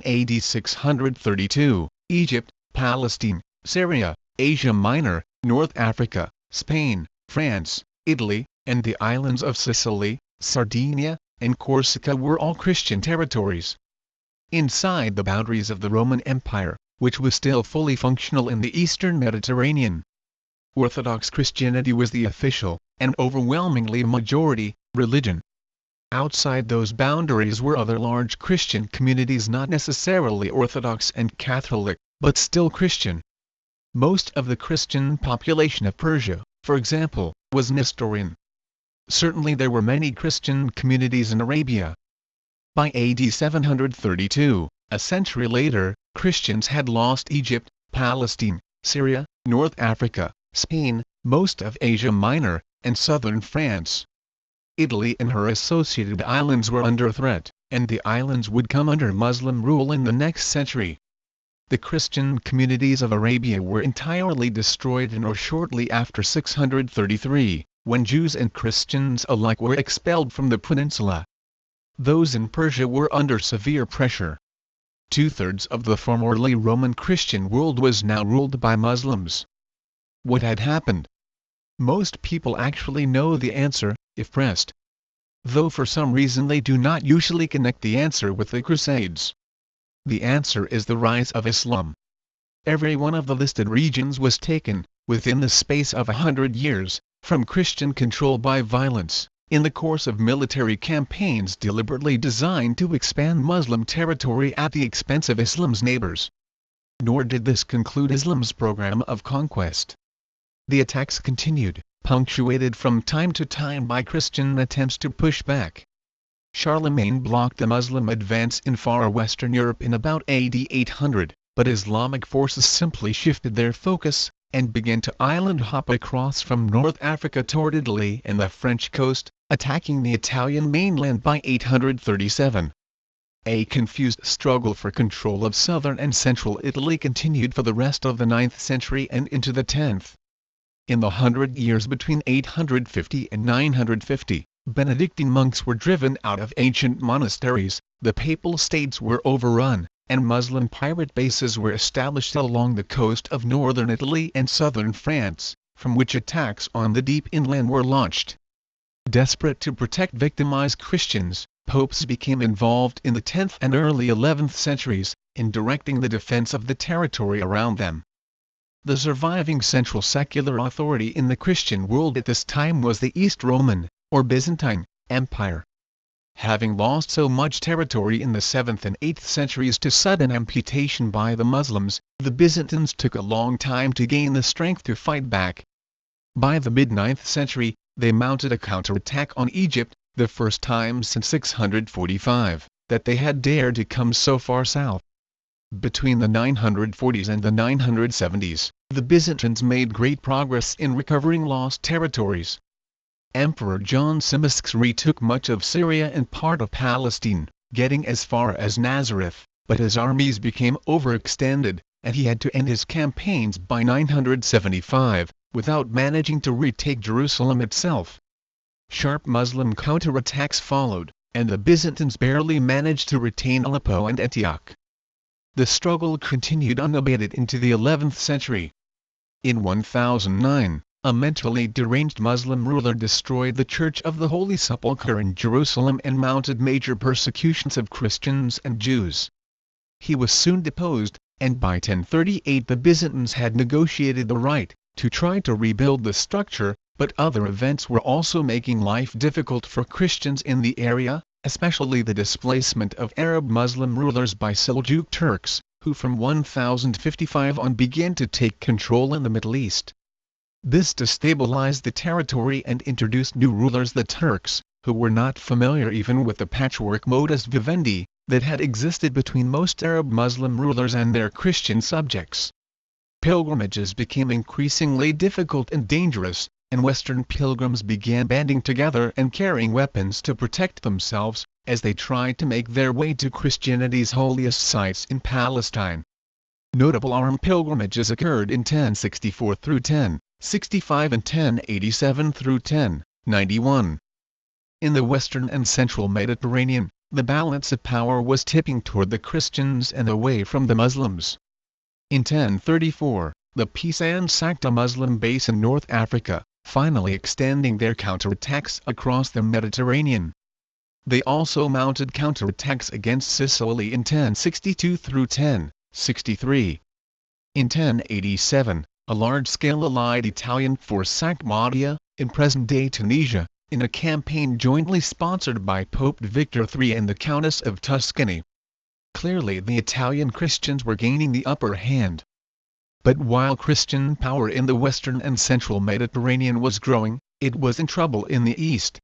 in AD 632, Egypt, Palestine, Syria, Asia Minor, North Africa, Spain, France, Italy, and the islands of Sicily, Sardinia, and Corsica were all Christian territories. Inside the boundaries of the Roman Empire, which was still fully functional in the eastern Mediterranean, Orthodox Christianity was the official, and overwhelmingly majority, religion. Outside those boundaries were other large Christian communities not necessarily Orthodox and Catholic, but still Christian. Most of the Christian population of Persia, for example, was Nestorian. Certainly there were many Christian communities in Arabia. By AD 732, a century later, Christians had lost Egypt, Palestine, Syria, North Africa, Spain, most of Asia Minor, and southern France. Italy and her associated islands were under threat, and the islands would come under Muslim rule in the next century. The Christian communities of Arabia were entirely destroyed in or shortly after 633, when Jews and Christians alike were expelled from the peninsula. Those in Persia were under severe pressure. Two-thirds of the formerly Roman Christian world was now ruled by Muslims. What had happened? Most people actually know the answer, if pressed. Though for some reason they do not usually connect the answer with the Crusades. The answer is the rise of Islam. Every one of the listed regions was taken, within the space of 100 years, from Christian control by violence, in the course of military campaigns deliberately designed to expand Muslim territory at the expense of Islam's neighbors. Nor did this conclude Islam's program of conquest. The attacks continued, punctuated from time to time by Christian attempts to push back. Charlemagne blocked the Muslim advance in far western Europe in about AD 800, but Islamic forces simply shifted their focus, and began to island hop across from North Africa toward Italy and the French coast, attacking the Italian mainland by 837. A confused struggle for control of southern and central Italy continued for the rest of the 9th century and into the 10th. In the 100 years between 850 and 950, Benedictine monks were driven out of ancient monasteries, the papal states were overrun, and Muslim pirate bases were established along the coast of northern Italy and southern France, from which attacks on the deep inland were launched. Desperate to protect victimized Christians, popes became involved in the 10th and early 11th centuries, in directing the defense of the territory around them. The surviving central secular authority in the Christian world at this time was the East Roman, or Byzantine, Empire. Having lost so much territory in the 7th and 8th centuries to sudden amputation by the Muslims, the Byzantines took a long time to gain the strength to fight back. By the mid-9th century, they mounted a counterattack on Egypt, the first time since 645, that they had dared to come so far south. Between the 940s and the 970s, the Byzantines made great progress in recovering lost territories. Emperor John Simosk's retook much of Syria and part of Palestine, getting as far as Nazareth, but his armies became overextended, and he had to end his campaigns by 975, without managing to retake Jerusalem itself. Sharp Muslim counterattacks followed, and the Byzantines barely managed to retain Aleppo and Antioch. The struggle continued unabated into the 11th century. In 1009, a mentally deranged Muslim ruler destroyed the Church of the Holy Sepulchre in Jerusalem and mounted major persecutions of Christians and Jews. He was soon deposed, and by 1038 the Byzantines had negotiated the right to try to rebuild the structure, but other events were also making life difficult for Christians in the area, especially the displacement of Arab Muslim rulers by Seljuk Turks, who from 1055 on began to take control in the Middle East. This destabilized the territory and introduced new rulers, the Turks, who were not familiar even with the patchwork modus vivendi that had existed between most Arab Muslim rulers and their Christian subjects. Pilgrimages became increasingly difficult and dangerous, and Western pilgrims began banding together and carrying weapons to protect themselves, as they tried to make their way to Christianity's holiest sites in Palestine. Notable armed pilgrimages occurred in 1064 through 1065 and 1087 through 1091. In the western and central Mediterranean, the balance of power was tipping toward the Christians and away from the Muslims. In 1034, the Pisans sacked a Muslim base in North Africa, finally extending their counterattacks across the Mediterranean. They also mounted counterattacks against Sicily in 1062 through 1063. In 1087, a large-scale allied Italian force sacked Mahdia, in present-day Tunisia, in a campaign jointly sponsored by Pope Victor III and the Countess of Tuscany. Clearly the Italian Christians were gaining the upper hand. But while Christian power in the western and central Mediterranean was growing, it was in trouble in the east.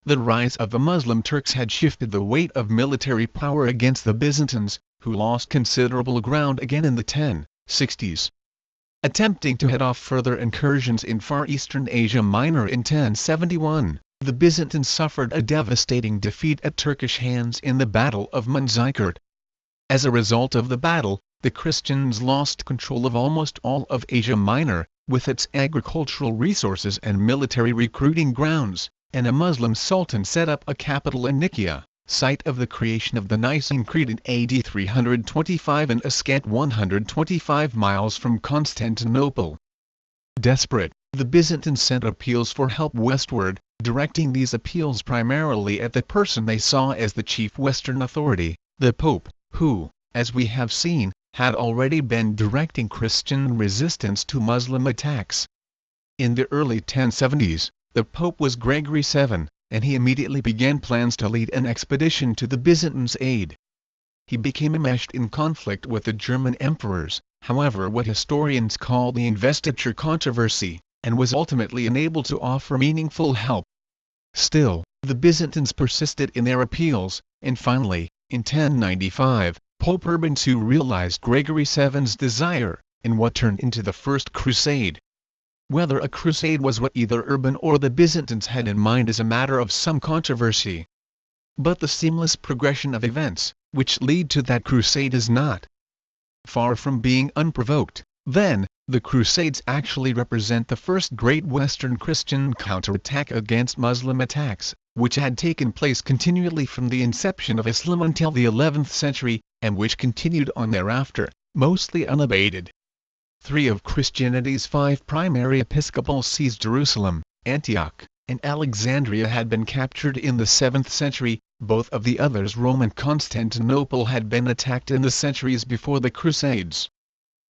The rise of the Muslim Turks had shifted the weight of military power against the Byzantines, who lost considerable ground again in the 1060s. Attempting to head off further incursions in Far Eastern Asia Minor in 1071, the Byzantines suffered a devastating defeat at Turkish hands in the Battle of Manzikert. As a result of the battle, the Christians lost control of almost all of Asia Minor, with its agricultural resources and military recruiting grounds, and a Muslim sultan set up a capital in Nicaea, site of the creation of the Nicene Creed in AD 325 and a scant 125 miles from Constantinople. Desperate, the Byzantines sent appeals for help westward, directing these appeals primarily at the person they saw as the chief Western authority, the Pope, who, as we have seen, had already been directing Christian resistance to Muslim attacks. In the early 1070s, the Pope was Gregory VII, and he immediately began plans to lead an expedition to the Byzantines' aid. He became enmeshed in conflict with the German emperors, however what historians call the investiture controversy, and was ultimately unable to offer meaningful help. Still, the Byzantines persisted in their appeals, and finally, in 1095, Pope Urban II realized Gregory VII's desire, in what turned into the First Crusade. Whether a crusade was what either Urban or the Byzantines had in mind is a matter of some controversy. But the seamless progression of events, which lead to that crusade is not. Far from being unprovoked, then, the Crusades actually represent the first great Western Christian counterattack against Muslim attacks, which had taken place continually from the inception of Islam until the 11th century, and which continued on thereafter, mostly unabated. Three of Christianity's five primary episcopal sees, Jerusalem, Antioch, and Alexandria, had been captured in the 7th century. Both of the others, Rome and Constantinople, had been attacked in the centuries before the Crusades.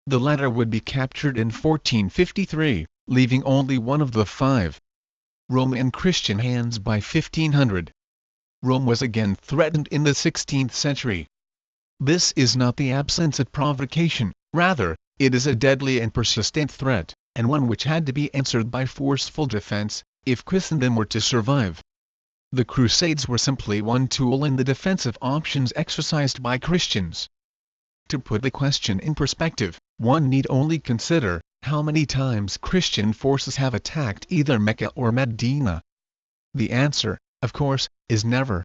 The latter would be captured in 1453, leaving only one of the five, Rome, in Christian hands by 1500. Rome was again threatened in the 16th century. This is not the absence of provocation, rather, it is a deadly and persistent threat, and one which had to be answered by forceful defense, if Christendom were to survive. The Crusades were simply one tool in the defensive options exercised by Christians. To put the question in perspective, one need only consider how many times Christian forces have attacked either Mecca or Medina. The answer, of course, is never.